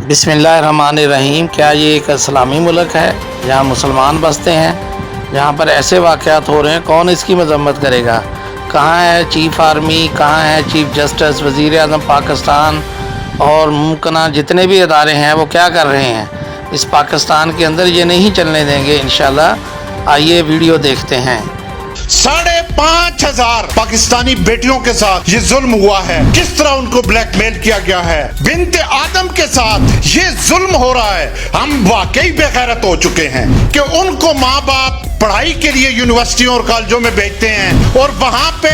बिस्मिल्लाहिर्रहमानिर्रहीम। क्या ये एक इस्लामी मुल्क है जहाँ मुसलमान बसते हैं, जहाँ पर ऐसे वाक़यात हो रहे हैं? कौन इसकी मजम्मत करेगा? कहाँ है चीफ़ आर्मी, कहाँ है चीफ़ जस्टिस, वज़ीर आज़म पाकिस्तान और मुमकिन जितने भी इदारे हैं वो क्या कर रहे हैं? इस पाकिस्तान के अंदर ये नहीं चलने देंगे इंशाल्लाह। आइए वीडियो देखते हैं। 5,500 पाकिस्तानी बेटियों के साथ ये जुल्म हुआ है। किस तरह उनको ब्लैकमेल किया गया है। बिन्ते आदम के साथ ये जुल्म हो रहा है। हम वाकई बेगैरत हो चुके हैं कि उनको माँ बाप पढ़ाई के लिए यूनिवर्सिटियों और कॉलेजों में भेजते हैं और वहां पे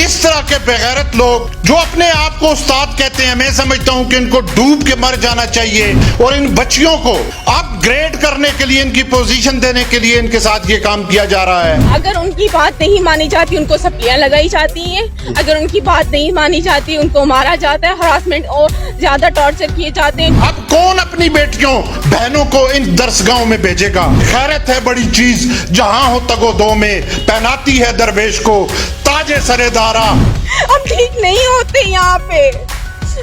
इस तरह के बेगैरत लोग जो अपने आप को उस्ताद कहते हैं, मैं समझता हूं कि इनको डूब के मर जाना चाहिए और इन बच्चियों को अपग्रेड करने के लिए, इनकी पोजीशन देने के लिए इनके साथ ये काम किया जा रहा है। अगर उनकी बात नहीं मानी जाती उनको सप्लियां लगाई जाती हैं, अगर उनकी बात नहीं मानी जाती उनको मारा जाता है, हरासमेंट और ज्यादा टॉर्चर किए जाते हैं। अब कौन अपनी बेटियों बहनों को इन दरसगाहों में भेजेगा? खैरत है बड़ी चीज, जहां हो तगो दो में पहनाती है दरवेश को ताजे सरेदारा। हम ठीक नहीं होते यहाँ पे,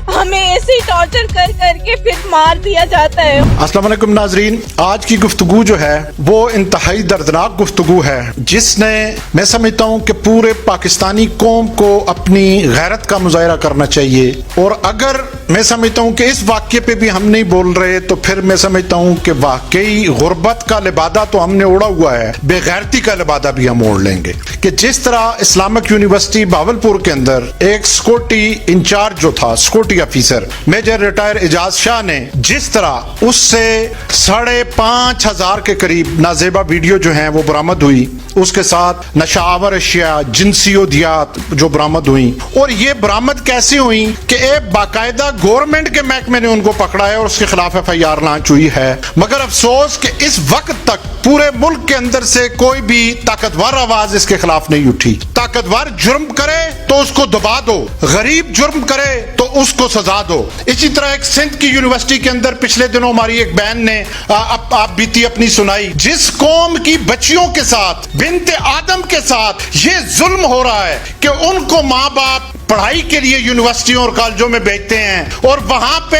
हमें ऐसे ही टॉर्चर कर करके फिर मार दिया जाता है। अस्सलाम वालेकुम नाजरीन, आज की गुफ्तगू जो है वो इंतहाई दर्दनाक गुफ्तगू है, जिसने मैं समझता हूँ कि पूरे पाकिस्तानी कौम को अपनी गैरत का मुजाहरा करना चाहिए। और अगर मैं समझता हूँ कि इस वाक्य पे भी हम नहीं बोल रहे तो फिर मैं समझता हूँ कि वाकई गुर्बत का लिबादा तो हमने ओढ़ा हुआ है, बेगैरती का लिबादा भी हम ओढ़ लेंगे। कि जिस तरह इस्लामिक यूनिवर्सिटी भावलपुर के अंदर एक सिक्योरिटी इंचार्ज जो था, security officer major retire Ejaz Shah ने जिस तरह उससे 5,500 के करीब नाजेबा वीडियो जो हैं वो बरामद हुई, उसके साथ नशावर अशिया, जिनसियोदियात जो बरामद हुई, और ये बरामद कैसे हुई कि एक बाकायदा गवर्नमेंट के महकमे ने उनको पकड़ा है और उसके खिलाफ FIR लॉन्च हुई है। मगर अफसोस कि इस वक्त तक पूरे मुल्क के अंदर से कोई भी ताकतवर आवाज इसके खिलाफ नहीं उठी। ताकतवर जुर्म करे तो उसको दबा दो, गरीब जुर्म करे तो उसको सजा दो। इसी तरह एक सिंध की यूनिवर्सिटी के अंदर पिछले दिनों हमारी एक बहन ने आप बीती अपनी सुनाई, जिस कौम की बच्चियों के साथ, बिन्ते आदम के साथ ये जुल्म हो रहा है कि उनको माँ बाप पढ़ाई के लिए यूनिवर्सिटियों और कॉलेजों में भेजते हैं और वहां पे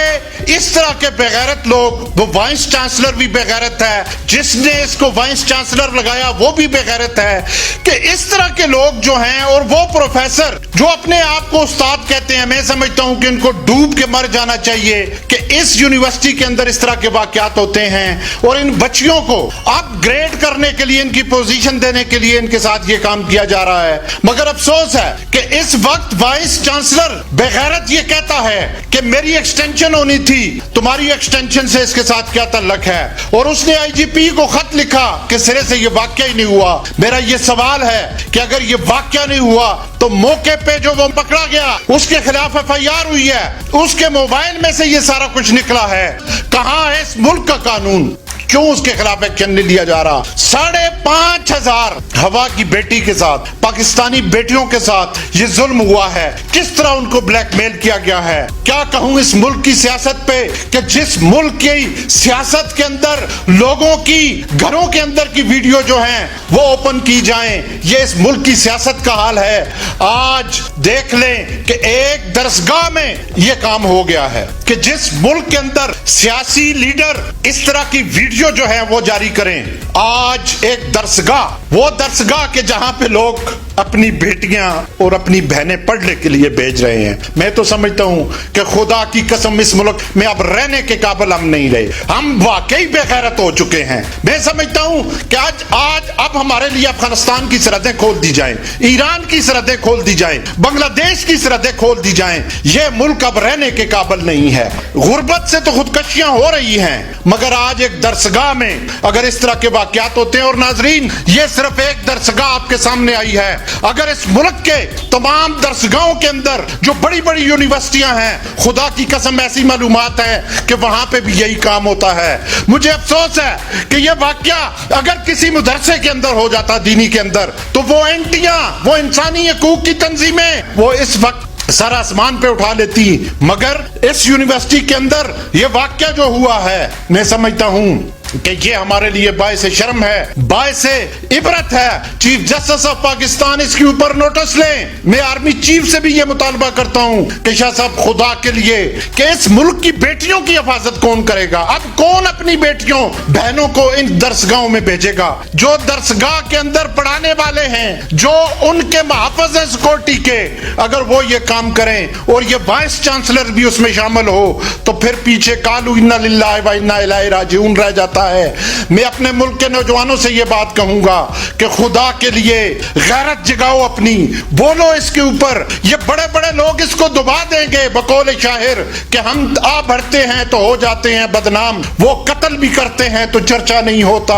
इस तरह के बेगैरत लोग, वो वाइस चांसलर भी बेगैरत है, जिसने इसको वाइस चांसलर लगाया वो भी बेगैरत है, कि इस तरह के लोग जो हैं और वो प्रोफेसर जो अपने आप को उस्ताद कहते हैं, मैं समझता हूं कि इनको डूब के मर जाना चाहिए कि इस यूनिवर्सिटी के अंदर इस तरह के वाकयात होते हैं और इन बच्चियों को अपग्रेड करने के लिए, इनकी पोजीशन देने के लिए इनके साथ ये काम किया जा रहा है। मगर अफसोस है कि इस वक्त वाइस चांसलर बेगैरत ये कहता है कि मेरी एक्सटेंशन होनी थी, तुम्हारी एक्सटेंशन से इसके साथ क्या ताल्लुक है, और उसने IGP को खत लिखा कि सिरे से ये वाकया ही नहीं हुआ। मेरा ये सवाल है कि अगर ये वाकया नहीं हुआ तो मौके पे जो वो पकड़ा गया उसके खिलाफ FIR हुई है, उसके मोबाइल में से ये सारा कुछ निकला है। कहां है इस मुल्क का कानून? क्यों उसके खिलाफ एक्शन नहीं लिया जा रहा? 5,500 हवा की बेटी के साथ, पाकिस्तानी बेटियों के साथ ये जुल्म हुआ है। किस तरह उनको ब्लैकमेल किया गया है। क्या कहूं इस मुल्क की सियासत पे कि जिस मुल्क की सियासत के अंदर लोगों की घरों के अंदर की वीडियो जो हैं वो ओपन की जाएं, ये इस मुल्क की सियासत का हाल है। आज देख लें कि एक दरसगाह में ये काम हो गया है कि जिस मुल्क के अंदर सियासी लीडर इस तरह की वीडियो जो है वो जारी करें। आज एक दरसगाह, वो दरसगाह के जहां पे लोग अपनी बेटियां और अपनी बहनें पढ़ने के लिए भेज रहे हैं। मैं तो समझता हूं कि खुदा की कसम इस मुल्क में अब रहने के काबिल हम नहीं रहे, हम वाकई बेगैरत हो चुके हैं। मैं समझता हूं कि आज अब हमारे लिए अफगानिस्तान की सरहदें खोल दी जाएं, ईरान की सरहदें खोल दी जाएं, बांग्लादेश की सरहदें खोल दी जाएं। यह मुल्क अब रहने के काबिल नहीं है। गुर्बत से तो खुदकशियां हो रही हैं, मगर आज एक दरसगाह में अगर इस तरह के वाकयात होते हैं, और नाजरीन ये सिर्फ एक दरसगाह आपके सामने आई है, अगर इस मुल्क के तमाम दरसगाहों के अंदर जो बड़ी बड़ी यूनिवर्सिटियां हैं, खुदा की कसम ऐसी मालूमात है कि वहां पे भी यही काम होता है। मुझे अफसोस है कि यह वाकया अगर किसी मदरसे के अंदर हो जाता, दीनी के अंदर, तो वो एंटियां, वो इंसानी हकूक की तंजीमें वो इस वक्त सर आसमान पे उठा लेती। मगर इस यूनिवर्सिटी के अंदर यह वाकया जो हुआ है, मैं समझता हूं کہ یہ ہمارے لیے باعث شرم ہے, باعث عبرت ہے. چیف جسٹس آف پاکستان اس کے اوپر نوٹس لیں. میں آرمی چیف سے بھی یہ مطالبہ کرتا ہوں کہ شاہ صاحب خدا کے لیے کہ اس ملک کی بیٹیوں کی حفاظت کون کرے گا؟ اب کون اپنی بیٹیوں بہنوں کو ان درسگاہوں میں بھیجے گا؟ جو درسگاہ کے اندر پڑھانے والے ہیں, جو ان کے محافظ ہیں سیکورٹی کے, اگر وہ یہ کام کریں اور یہ وائس چانسلر بھی اس میں شامل ہو تو پھر پیچھے قالوا انا للہ و انا الیہ راجعون رہ جاتا ہے. میں اپنے ملک کے نوجوانوں سے یہ بات کہوں گا کہ خدا کے لیے غیرت جگاؤ اپنی, بولو اس کے اوپر. یہ بڑے بڑے لوگ اس کو دبا دیں گے بقول شاعر کہ ہم آ بڑھتے ہیں تو ہو جاتے ہیں بدنام, وہ قتل بھی کرتے ہیں تو چرچا نہیں ہوتا.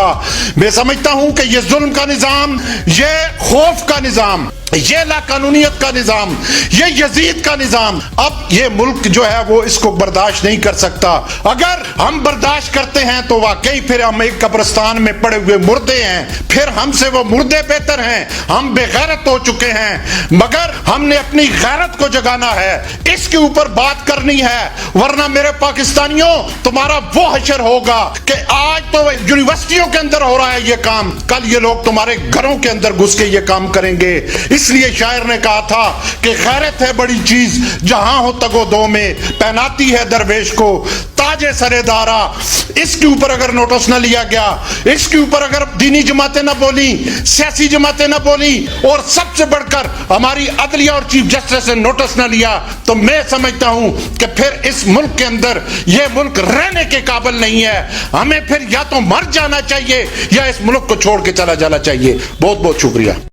میں سمجھتا ہوں کہ یہ ظلم کا نظام, یہ خوف کا نظام, یہ لاقانونیت کا نظام, یہ یزید کا نظام, اب یہ ملک جو ہے وہ اس کو برداشت نہیں کر سکتا. اگر ہم برداشت کرتے ہیں تو واقعی پھر ہم ایک قبرستان میں پڑے ہوئے مردے ہیں, پھر ہم سے وہ مردے بہتر ہیں. ہم بے غیرت ہو چکے ہیں, مگر ہم نے اپنی غیرت کو جگانا ہے, اس کے اوپر بات کرنی ہے, ورنہ میرے پاکستانیوں تمہارا وہ حشر ہوگا کہ آج تو یونیورسٹیوں کے اندر ہو رہا ہے یہ کام, کل یہ لوگ تمہارے گھروں کے اندر گھس کے یہ کام کریں گے. اس لیے شاعر نے کہا تھا کہ غیرت ہے بڑی چیز جہاں ہو تگو دو میں, پہناتی ہے درویش کو تاج سرے دارا. اس کے اوپر اگر نوٹس نہ لیا گیا, اس کے اوپر اگر دینی جماعتیں نہ بولی, سیاسی جماعتیں نہ بولی, اور سب سے بڑھ کر ہماری عدلیہ اور چیف جسٹس نے نوٹس نہ لیا, تو میں سمجھتا ہوں کہ پھر اس ملک کے اندر یہ ملک رہنے کے قابل نہیں ہے. ہمیں پھر یا تو مر جانا چاہیے یا اس ملک کو چھوڑ کے چلا جانا چاہیے. بہت بہت شکریہ.